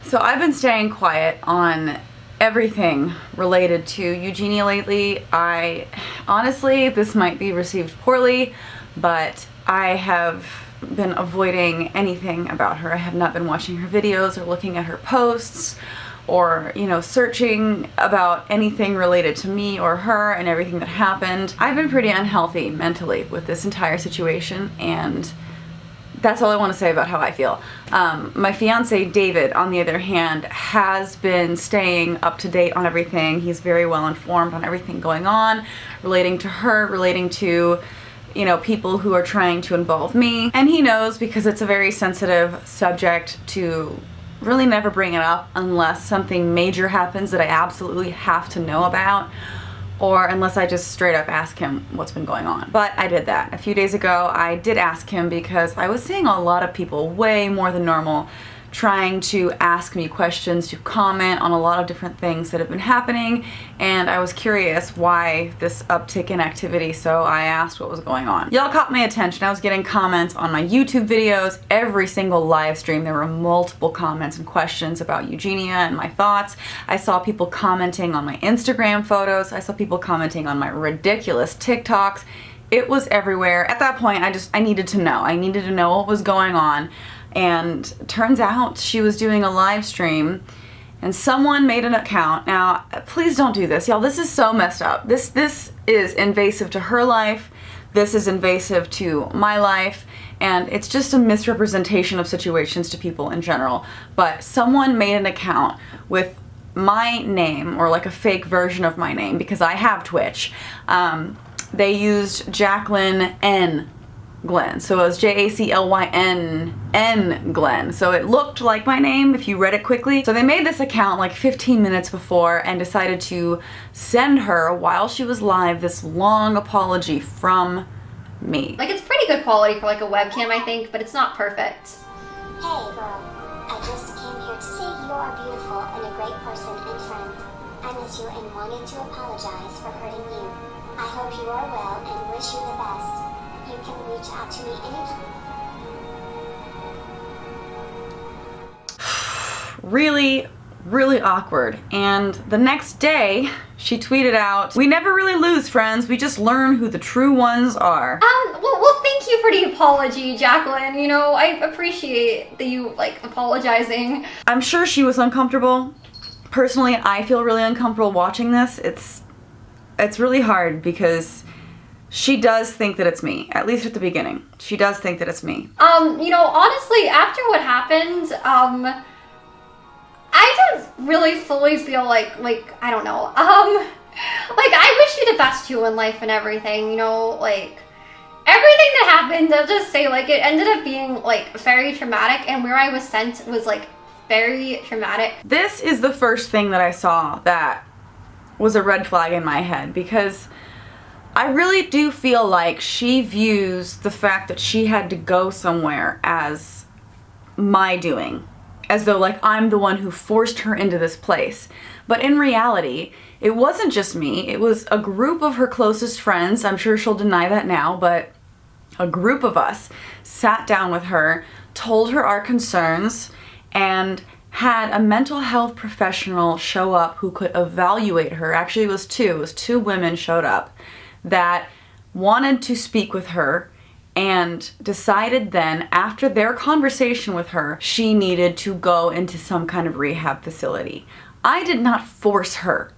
So I've been staying quiet on everything related to Eugenia lately. Honestly, this might be received poorly, but I have been avoiding anything about her. I have not been watching her videos or looking at her posts or, searching about anything related to me or her and everything that happened. I've been pretty unhealthy mentally with this entire situation, and that's all I want to say about how I feel. My fiance David, on the other hand, has been staying up to date on everything. He's very well informed on everything going on, relating to her, relating to, people who are trying to involve me. And he knows, because it's a very sensitive subject, to really never bring it up unless something major happens that I absolutely have to know about, or unless I just straight up ask him what's been going on. But I did that. A few days ago, I did ask him because I was seeing a lot of people, way more than normal, trying to ask me questions, to comment on a lot of different things that have been happening, and I was curious why this uptick in activity, so I asked what was going on. Y'all caught my attention. I was getting comments on my YouTube videos. Every single live stream, there were multiple comments and questions about Eugenia and my thoughts. I saw people commenting on my Instagram photos. I saw people commenting on my ridiculous TikToks. It was everywhere. At that point, I needed to know. I needed to know what was going on. And turns out she was doing a live stream and someone made an account. Now, please don't do this, y'all. This is so messed up. This is invasive to her life. This is invasive to my life. And it's just a misrepresentation of situations to people in general. But someone made an account with my name, or like a fake version of my name, because I have Twitch. They used JaclynGlenn. So it was JaclynN Glenn. So it looked like my name if you read it quickly. So they made this account like 15 minutes before and decided to send her, while she was live, this long apology from me. Like, it's pretty good quality for like a webcam, I think, but it's not perfect. Hey girl, I just came here to say you are beautiful and a great person and friend. I miss you and wanted to apologize for hurting you. I hope you are well and wish you the best. You can reach out to me anytime. Really, really awkward. And the next day, she tweeted out, "We never really lose friends, we just learn who the true ones are." Well, thank you for the apology, Jaclyn. I appreciate you, apologizing. I'm sure she was uncomfortable. Personally, I feel really uncomfortable watching this. It's really hard because she does think that it's me, at least at the beginning. She does think that it's me. Honestly, after what happened, I don't really fully feel like, I don't know. I wish you the best too in life and everything, everything that happened, I'll just say, it ended up being, very traumatic, and where I was sent was, very traumatic. This is the first thing that I saw that was a red flag in my head, because I really do feel like she views the fact that she had to go somewhere as my doing, as though I'm the one who forced her into this place. But in reality, it wasn't just me. It was a group of her closest friends. I'm sure she'll deny that now, but a group of us sat down with her, told her our concerns, and had a mental health professional show up who could evaluate her. Actually, it was two women showed up that wanted to speak with her and decided then, after their conversation with her, she needed to go into some kind of rehab facility. I did not force her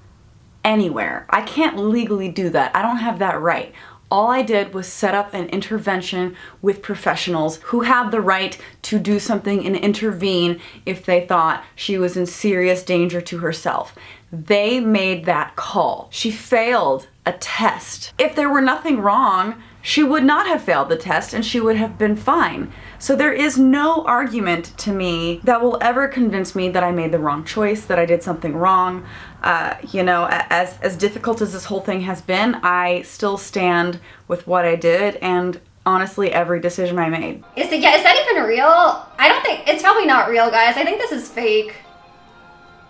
anywhere. I can't legally do that. I don't have that right. All I did was set up an intervention with professionals who have the right to do something and intervene if they thought she was in serious danger to herself. They made that call. She failed a test. If there were nothing wrong, she would not have failed the test and she would have been fine. So there is no argument to me that will ever convince me that I made the wrong choice, that I did something wrong. As difficult as this whole thing has been, I still stand with what I did and honestly every decision I made. Is that even real? I don't think, it's probably not real, guys. I think this is fake.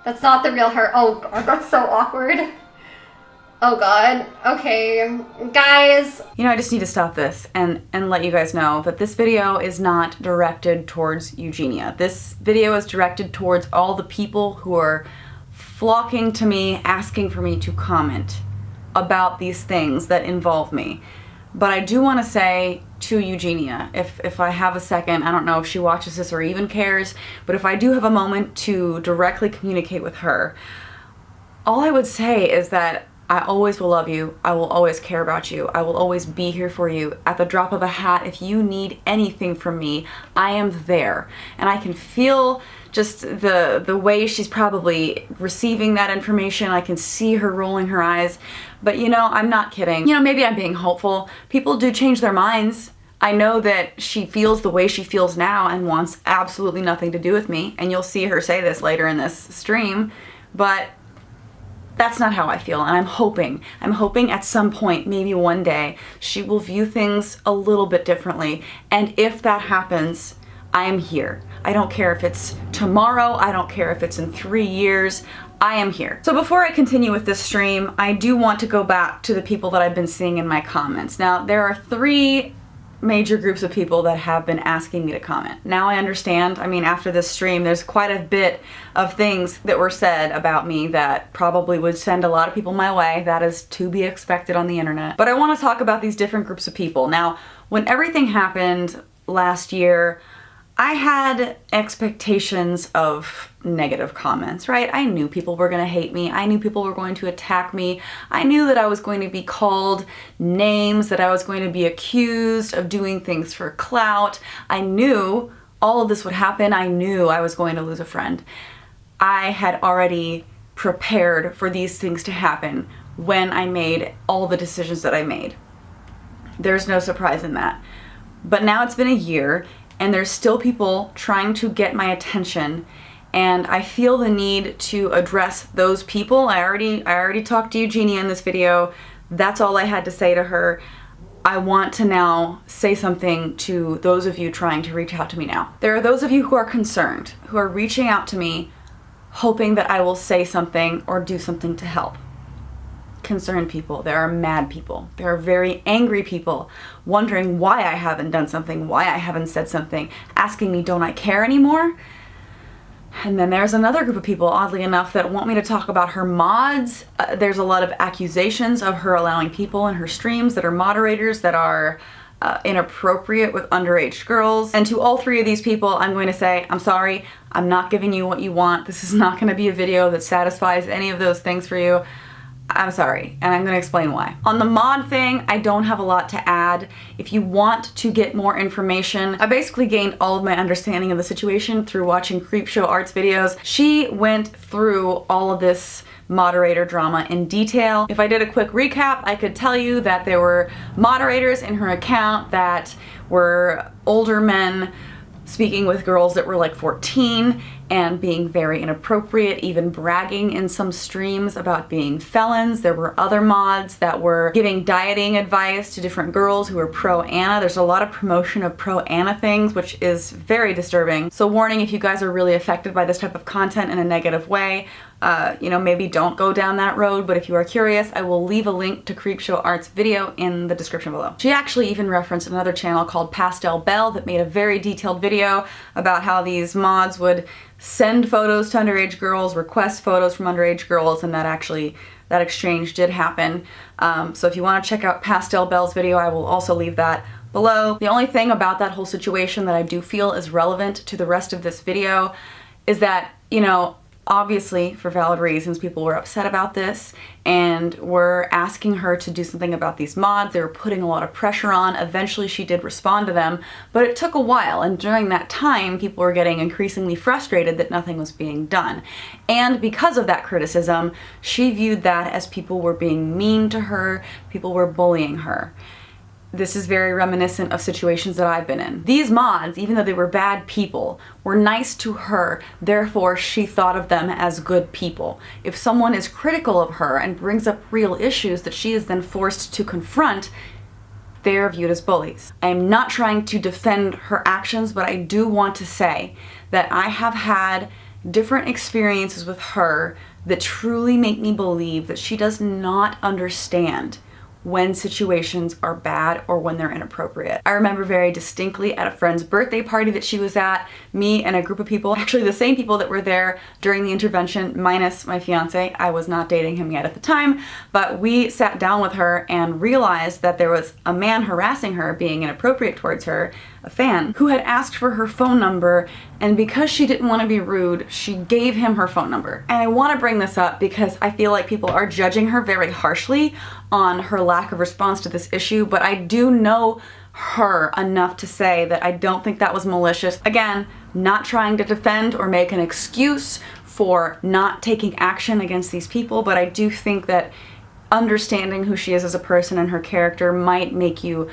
That's not the real her. Oh God, that's so awkward. Oh god. Okay. Guys. You know, I just need to stop this and let you guys know that this video is not directed towards Eugenia. This video is directed towards all the people who are flocking to me, asking for me to comment about these things that involve me. But I do want to say to Eugenia, if I have a second, I don't know if she watches this or even cares, but if I do have a moment to directly communicate with her, all I would say is that I always will love you. I will always care about you. I will always be here for you. At the drop of a hat, if you need anything from me, I am there. And I can feel just the way she's probably receiving that information. I can see her rolling her eyes. But you know, I'm not kidding. You know, maybe I'm being hopeful. People do change their minds. I know that she feels the way she feels now and wants absolutely nothing to do with me. And you'll see her say this later in this stream. But that's not how I feel, and I'm hoping at some point, maybe one day, she will view things a little bit differently. And if that happens, I am here. I don't care if it's tomorrow, I don't care if it's in 3 years, I am here. So before I continue with this stream, I do want to go back to the people that I've been seeing in my comments. Now, there are 3 major groups of people that have been asking me to comment. Now I understand, I mean, after this stream, there's quite a bit of things that were said about me that probably would send a lot of people my way. That is to be expected on the internet. But I want to talk about these different groups of people. Now, when everything happened last year, I had expectations of negative comments, right? I knew people were going to hate me. I knew people were going to attack me. I knew that I was going to be called names, that I was going to be accused of doing things for clout. I knew all of this would happen. I knew I was going to lose a friend. I had already prepared for these things to happen when I made all the decisions that I made. There's no surprise in that. But now it's been a year, and there's still people trying to get my attention, and I feel the need to address those people. I already talked to Eugenia in this video. That's all I had to say to her. I want to now say something to those of you trying to reach out to me now. There are those of you who are concerned, who are reaching out to me, hoping that I will say something or do something to help. Concerned people. There are mad people. There are very angry people wondering why I haven't done something, why I haven't said something, asking me, don't I care anymore? And then there's another group of people, oddly enough, that want me to talk about her mods. There's a lot of accusations of her allowing people in her streams that are moderators that are inappropriate with underage girls. And to all 3 of these people, I'm going to say, I'm sorry, I'm not giving you what you want. This is not going to be a video that satisfies any of those things for you. I'm sorry, and I'm going to explain why. On the mod thing, I don't have a lot to add. If you want to get more information, I basically gained all of my understanding of the situation through watching Creepshow Art's videos. She went through all of this moderator drama in detail. If I did a quick recap, I could tell you that there were moderators in her account that were older men speaking with girls that were like 14 and being very inappropriate, even bragging in some streams about being felons. There were other mods that were giving dieting advice to different girls who were pro-Anna. There's a lot of promotion of pro-Anna things, which is very disturbing. So warning, if you guys are really affected by this type of content in a negative way, you know, maybe don't go down that road, but if you are curious, I will leave a link to Creepshow Art's video in the description below. She actually even referenced another channel called Pastel Belle that made a very detailed video about how these mods would send photos to underage girls, request photos from underage girls, and that exchange did happen. So if you want to check out Pastel Belle's video, I will also leave that below. The only thing about that whole situation that I do feel is relevant to the rest of this video is that, you know, obviously, for valid reasons, people were upset about this and were asking her to do something about these mods. They were putting a lot of pressure on. Eventually, she did respond to them, but it took a while. And during that time, people were getting increasingly frustrated that nothing was being done. And because of that criticism, she viewed that as people were being mean to her, people were bullying her. This is very reminiscent of situations that I've been in. These mods, even though they were bad people, were nice to her, therefore she thought of them as good people. If someone is critical of her and brings up real issues that she is then forced to confront, they are viewed as bullies. I am not trying to defend her actions, but I do want to say that I have had different experiences with her that truly make me believe that she does not understand when situations are bad or when they're inappropriate. I remember very distinctly at a friend's birthday party that she was at, me and a group of people, actually the same people that were there during the intervention, minus my fiance. I was not dating him yet at the time, but we sat down with her and realized that there was a man harassing her, being inappropriate towards her, a fan, who had asked for her phone number, and because she didn't want to be rude, she gave him her phone number. And I want to bring this up because I feel like people are judging her very harshly on her lack of response to this issue, but I do know her enough to say that I don't think that was malicious. Again, not trying to defend or make an excuse for not taking action against these people, but I do think that understanding who she is as a person and her character might make you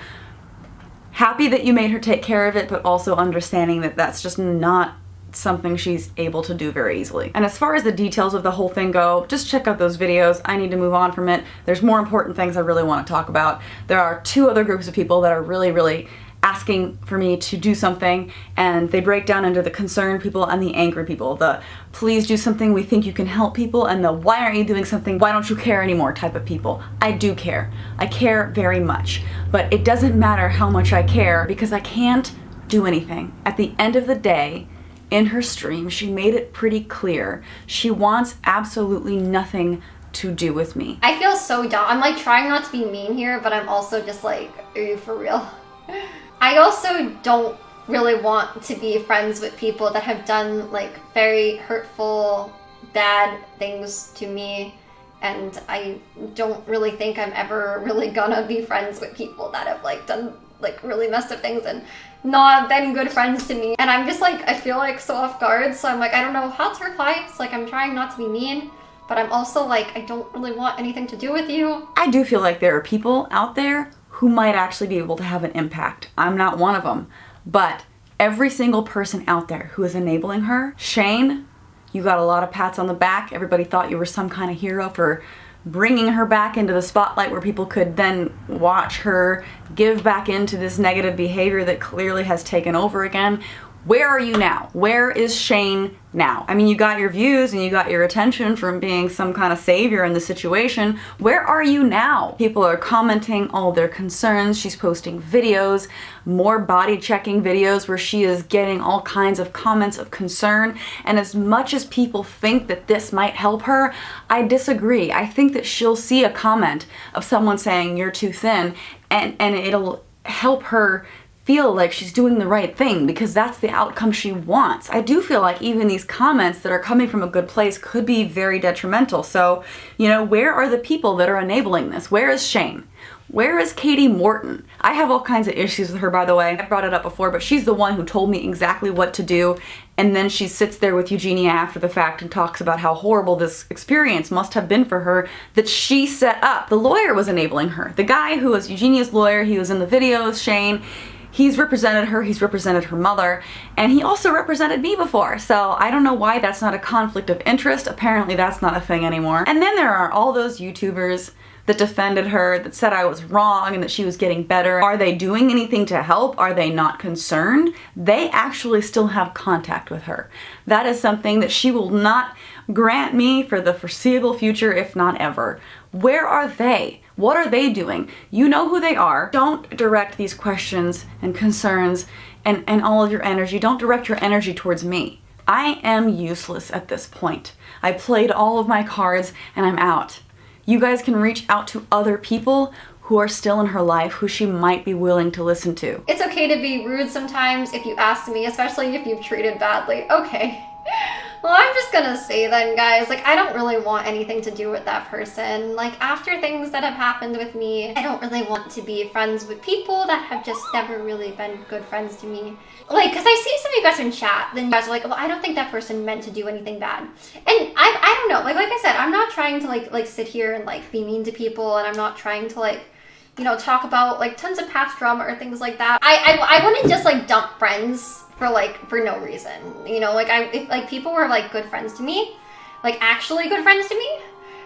happy that you made her take care of it, but also understanding that that's just not something she's able to do very easily. And as far as the details of the whole thing go, just check out those videos. I need to move on from it. There's more important things I really want to talk about. There are 2 other groups of people that are really asking for me to do something, and they break down into the concerned people and the angry people. The please do something, we think you can help people, and the why aren't you doing something, why don't you care anymore type of people. I do care. I care very much. But it doesn't matter how much I care because I can't do anything. At the end of the day, in her stream, she made it pretty clear she wants absolutely nothing to do with me. I feel so dumb. I'm like trying not to be mean here, but I'm also just like, are you for real? I also don't really want to be friends with people that have done like very hurtful, bad things to me. And I don't really think I'm ever really gonna be friends with people that have like done like really messed up things and not been good friends to me. And I'm just like, I feel like so off guard. So I'm like, I don't know how to reply. It's like, I'm trying not to be mean, but I'm also like, I don't really want anything to do with you. I do feel like there are people out there who might actually be able to have an impact. I'm not one of them, but every single person out there who is enabling her, Shane, you got a lot of pats on the back. Everybody thought you were some kind of hero for bringing her back into the spotlight where people could then watch her give back into this negative behavior that clearly has taken over again. Where are you now? Where is Shane now? I mean, you got your views and you got your attention from being some kind of savior in the situation. Where are you now? People are commenting all their concerns. She's posting videos, more body checking videos where she is getting all kinds of comments of concern. And as much as people think that this might help her, I disagree. I think that she'll see a comment of someone saying you're too thin and it'll help her feel like she's doing the right thing because that's the outcome she wants. I do feel like even these comments that are coming from a good place could be very detrimental. So, you know, where are the people that are enabling this? Where is Shane? Where is Katie Morton? I have all kinds of issues with her, by the way. I brought it up before, but she's the one who told me exactly what to do. And then she sits there with Eugenia after the fact and talks about how horrible this experience must have been for her that she set up. The lawyer was enabling her. The guy who was Eugenia's lawyer, he was in the videos, Shane, he's represented her, he's represented her mother, and he also represented me before. So I don't know why that's not a conflict of interest. Apparently that's not a thing anymore. And then there are all those YouTubers that defended her, that said I was wrong and that she was getting better. Are they doing anything to help? Are they not concerned? They actually still have contact with her. That is something that she will not grant me for the foreseeable future, if not ever. Where are they? What are they doing? You know who they are. Don't direct these questions and concerns and all of your energy. Don't direct your energy towards me. I am useless at this point. I played all of my cards and I'm out. You guys can reach out to other people who are still in her life who she might be willing to listen to. It's okay to be rude sometimes if you ask me, especially if you've treated badly. Okay. Well, I'm just gonna say then, guys, like, I don't really want anything to do with that person. Like, after things that have happened with me, I don't really want to be friends with people that have just never really been good friends to me. Like, because I see some of you guys in chat, then you guys are like, well, I don't think that person meant to do anything bad. And I don't know, like I said, I'm not trying to, like sit here and, like, be mean to people, and I'm not trying to, like, you know, talk about, like, tons of past drama or things like that. I wouldn't just, like, dump friends for no reason, you know, like if like people were like good friends to me, like actually good friends to me,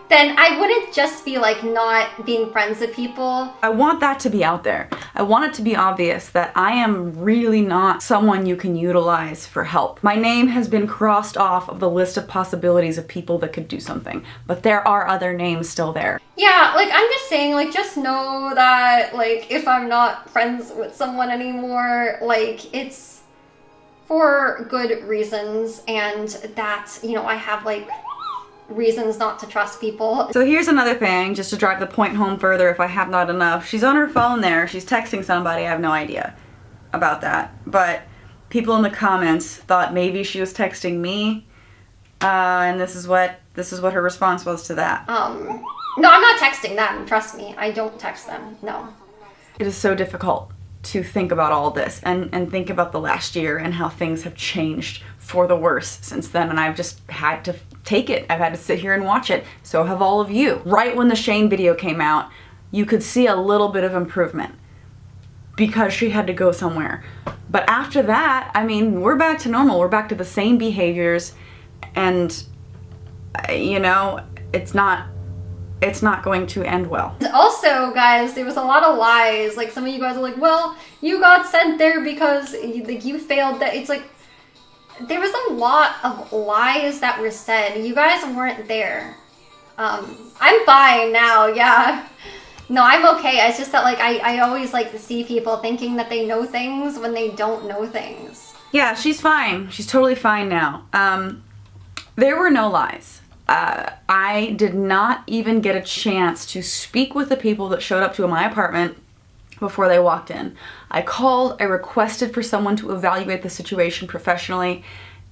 then I wouldn't just be like not being friends with people. I want that to be out there. I want it to be obvious that I am really not someone you can utilize for help. My name has been crossed off of the list of possibilities of people that could do something, but there are other names still there. Yeah, like, I'm just saying, like, just know that, like, if I'm not friends with someone anymore, like, it's for good reasons, and that, you know, I have, like, reasons not to trust people. So here's another thing, just to drive the point home further if I have not enough. She's on her phone there, she's texting somebody, I have no idea about that. But people in the comments thought maybe she was texting me, and this is what her response was to that. No, I'm not texting them, trust me. I don't text them, no. It is so difficult to think about all this and think about the last year and how things have changed for the worse since then, and I've just had to take it. I've had to sit here and watch it. So have all of you. Right when the Shane video came out, you could see a little bit of improvement because she had to go somewhere. But after that, I mean, we're back to normal. We're back to the same behaviors, and you know, it's not going to end well. Also, guys, there was a lot of lies. Like, some of you guys are like, well, you got sent there because you failed that. It's like, there was a lot of lies that were said. You guys weren't there. I'm fine now, yeah. No, I'm okay. It's just that, like, I always like to see people thinking that they know things when they don't know things. Yeah, she's fine. She's totally fine now. There were no lies. I did not even get a chance to speak with the people that showed up to my apartment before they walked in. I called, I requested for someone to evaluate the situation professionally,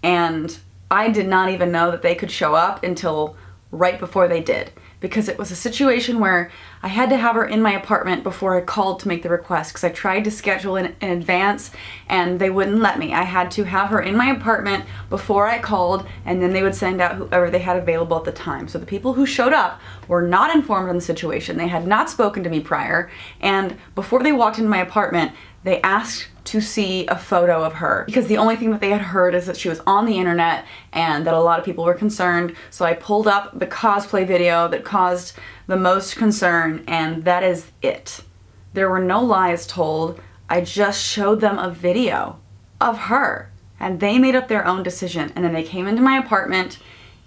and I did not even know that they could show up until right before they did, because it was a situation where I had to have her in my apartment before I called to make the request, because I tried to schedule in advance and they wouldn't let me. I had to have her in my apartment before I called, and then they would send out whoever they had available at the time. So the people who showed up were not informed on the situation. They had not spoken to me prior, and before they walked into my apartment, they asked to see a photo of her, because the only thing that they had heard is that she was on the internet and that a lot of people were concerned. So I pulled up the cosplay video that caused the most concern, and that is it. There were no lies told. I just showed them a video of her, and they made up their own decision. And then they came into my apartment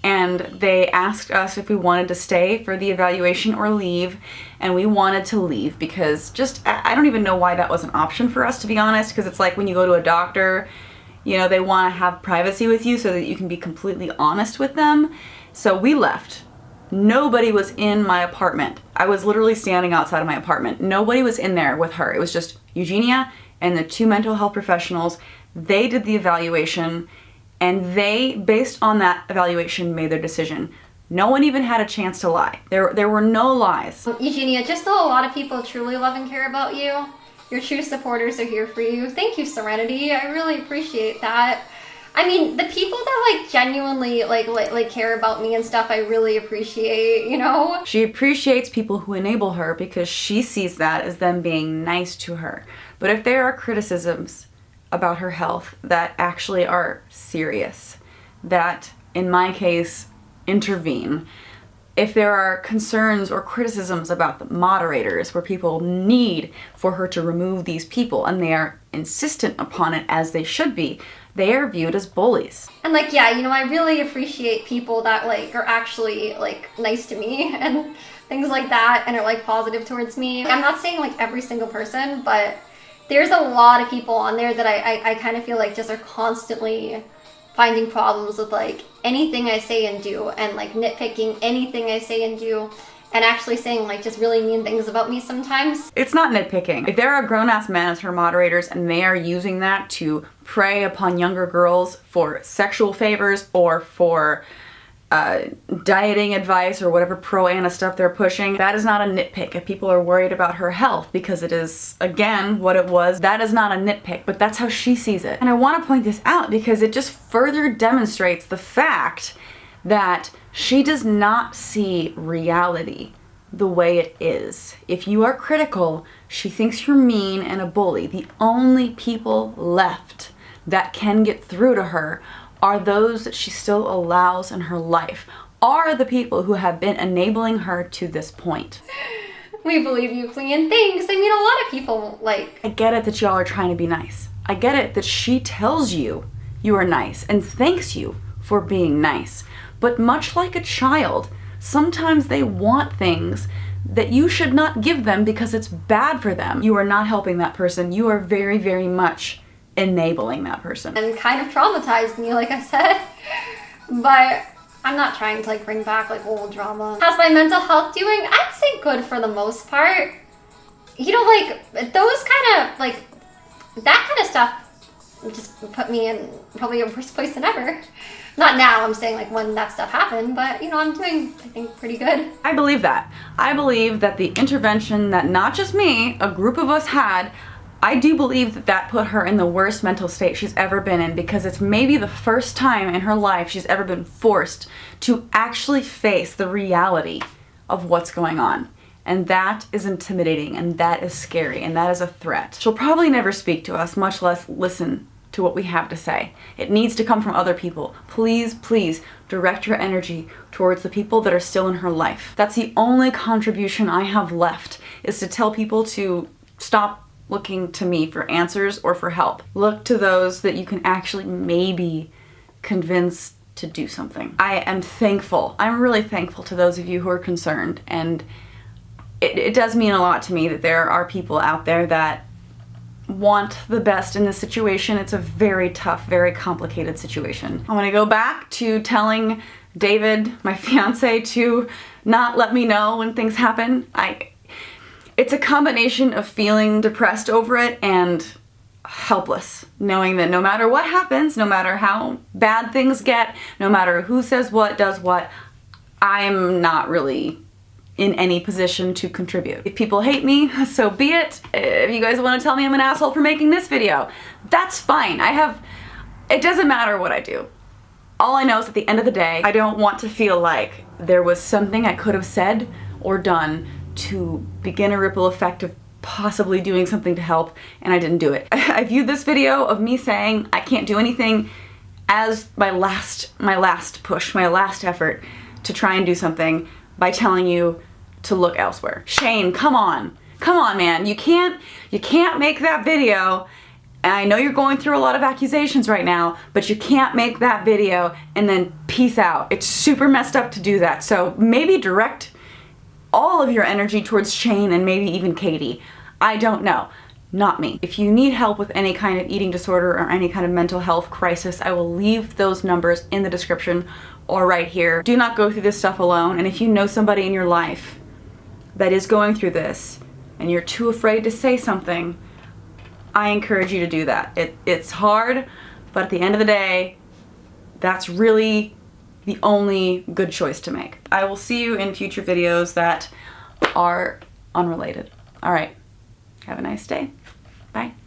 and they asked us if we wanted to stay for the evaluation or leave, and we wanted to leave because I don't even know why that was an option for us, to be honest, because it's like when you go to a doctor, you know, they want to have privacy with you so that you can be completely honest with them. So we left. Nobody was in my apartment. I was literally standing outside of my apartment. Nobody was in there with her. It was just Eugenia and the two mental health professionals. They did the evaluation, and they, based on that evaluation, made their decision. No one even had a chance to lie. There were no lies. Eugenia, just though a lot of people truly love and care about you, your true supporters are here for you. Thank you, Serenity. I really appreciate that. I mean, the people that, like, genuinely, like care about me and stuff, I really appreciate, you know? She appreciates people who enable her because she sees that as them being nice to her. But if there are criticisms about her health that actually are serious, that, in my case, intervene, if there are concerns or criticisms about the moderators where people need for her to remove these people and they are insistent upon it, as they should be, they are viewed as bullies. And, like, yeah, you know, I really appreciate people that, like, are actually, like, nice to me and things like that, and are, like, positive towards me. I'm not saying, like, every single person, but there's a lot of people on there that I kind of feel like just are constantly finding problems with, like, anything I say and do, and, like, nitpicking anything I say and do, and actually saying, like, just really mean things about me sometimes. It's not nitpicking. If there are grown-ass men as her moderators and they are using that to prey upon younger girls for sexual favors or for dieting advice or whatever pro-Anna stuff they're pushing, that is not a nitpick. If people are worried about her health because it is, again, what it was, that is not a nitpick, but that's how she sees it. And I want to point this out because it just further demonstrates the fact that she does not see reality the way it is. If you are critical, she thinks you're mean and a bully. The only people left that can get through to her are those that she still allows in her life, are the people who have been enabling her to this point. We believe you, Queen. Thanks. I mean, a lot of people, like... I get it that y'all are trying to be nice. I get it that she tells you you are nice and thanks you for being nice. But much like a child, sometimes they want things that you should not give them because it's bad for them. You are not helping that person. You are very, very much enabling that person. And kind of traumatized me, like I said. But I'm not trying to like bring back like old drama. How's my mental health doing? I'd say good for the most part. You know, like those kind of like that kind of stuff just put me in probably a worse place than ever. Not now, I'm saying like when that stuff happened, but you know, I'm doing, I think, pretty good. I believe that. I believe that the intervention that not just me, a group of us had, I do believe that that put her in the worst mental state she's ever been in, because it's maybe the first time in her life she's ever been forced to actually face the reality of what's going on. And that is intimidating, and that is scary, and that is a threat. She'll probably never speak to us, much less listen to what we have to say. It needs to come from other people. Please, please direct your energy towards the people that are still in her life. That's the only contribution I have left, is to tell people to stop looking to me for answers or for help. Look to those that you can actually maybe convince to do something. I am thankful. I'm really thankful to those of you who are concerned, and it does mean a lot to me that there are people out there that want the best in this situation. It's a very tough, very complicated situation. I'm gonna go back to telling David, my fiance, to not let me know when things happen. It's a combination of feeling depressed over it and helpless, knowing that no matter what happens, no matter how bad things get, no matter who says what, does what, I'm not really in any position to contribute. If people hate me, so be it. If you guys want to tell me I'm an asshole for making this video, that's fine. It doesn't matter what I do. All I know is at the end of the day, I don't want to feel like there was something I could have said or done to begin a ripple effect of possibly doing something to help, and I didn't do it. I viewed this video of me saying I can't do anything as my last push, my last effort to try and do something by telling you to look elsewhere. Shane, come on, man. You can't make that video. And I know you're going through a lot of accusations right now, but you can't make that video and then peace out. It's super messed up to do that. So maybe direct all of your energy towards Shane and maybe even Katie. I don't know. Not me. If you need help with any kind of eating disorder or any kind of mental health crisis, I will leave those numbers in the description or right here. Do not go through this stuff alone. And if you know somebody in your life that is going through this and you're too afraid to say something, I encourage you to do that. It's hard, but at the end of the day, that's really the only good choice to make. I will see you in future videos that are unrelated. All right, have a nice day. Bye.